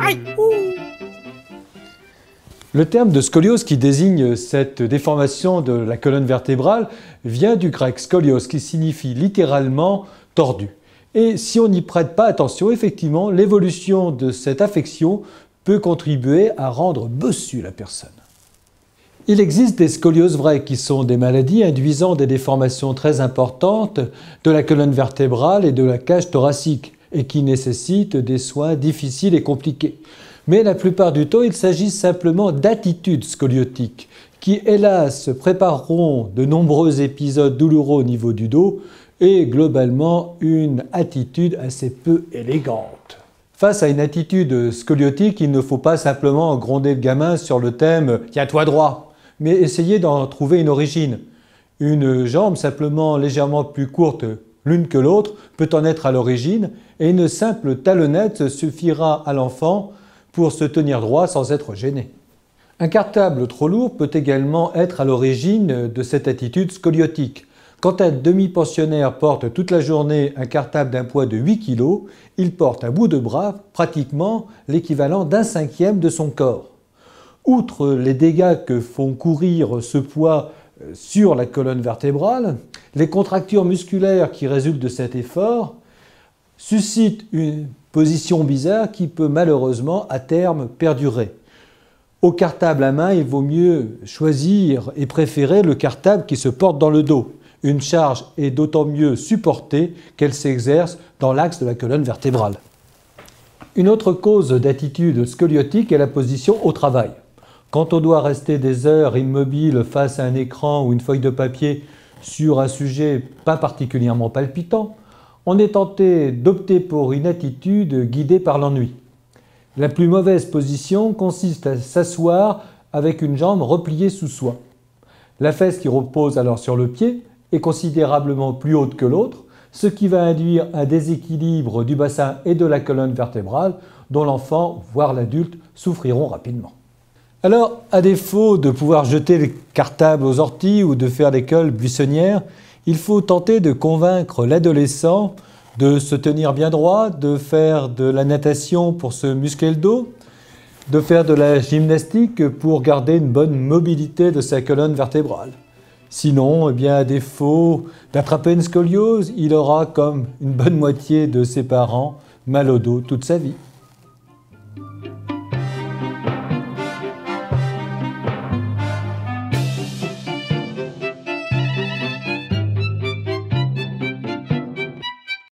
Aïe, ouh. Le terme de scoliose qui désigne cette déformation de la colonne vertébrale vient du grec scolios qui signifie littéralement tordu. Et si on n'y prête pas attention, effectivement, l'évolution de cette affection peut contribuer à rendre bossue la personne. Il existe des scolioses vraies qui sont des maladies induisant des déformations très importantes de la colonne vertébrale et de la cage thoracique et qui nécessitent des soins difficiles et compliqués. Mais la plupart du temps, il s'agit simplement d'attitudes scoliotiques qui, hélas, prépareront de nombreux épisodes douloureux au niveau du dos et globalement une attitude assez peu élégante. Face à une attitude scoliotique, il ne faut pas simplement gronder le gamin sur le thème « tiens-toi droit », mais essayer d'en trouver une origine. Une jambe simplement légèrement plus courte l'une que l'autre peut en être à l'origine et une simple talonnette suffira à l'enfant pour se tenir droit sans être gêné. Un cartable trop lourd peut également être à l'origine de cette attitude scoliotique. Quand un demi-pensionnaire porte toute la journée un cartable d'un poids de 8 kg, il porte à bout de bras pratiquement l'équivalent d'un cinquième de son corps. Outre les dégâts que font courir ce poids sur la colonne vertébrale, les contractures musculaires qui résultent de cet effort suscitent une position bizarre qui peut malheureusement à terme perdurer. Au cartable à main, il vaut mieux choisir et préférer le cartable qui se porte dans le dos. Une charge est d'autant mieux supportée qu'elle s'exerce dans l'axe de la colonne vertébrale. Une autre cause d'attitude scoliotique est la position au travail. Quand on doit rester des heures immobile face à un écran ou une feuille de papier sur un sujet pas particulièrement palpitant, on est tenté d'opter pour une attitude guidée par l'ennui. La plus mauvaise position consiste à s'asseoir avec une jambe repliée sous soi. La fesse qui repose alors sur le pied est considérablement plus haute que l'autre, ce qui va induire un déséquilibre du bassin et de la colonne vertébrale dont l'enfant, voire l'adulte, souffriront rapidement. Alors, à défaut de pouvoir jeter le cartable aux orties ou de faire l'école buissonnière, il faut tenter de convaincre l'adolescent de se tenir bien droit, de faire de la natation pour se muscler le dos, de faire de la gymnastique pour garder une bonne mobilité de sa colonne vertébrale. Sinon, eh bien, à défaut d'attraper une scoliose, il aura, comme une bonne moitié de ses parents, mal au dos toute sa vie.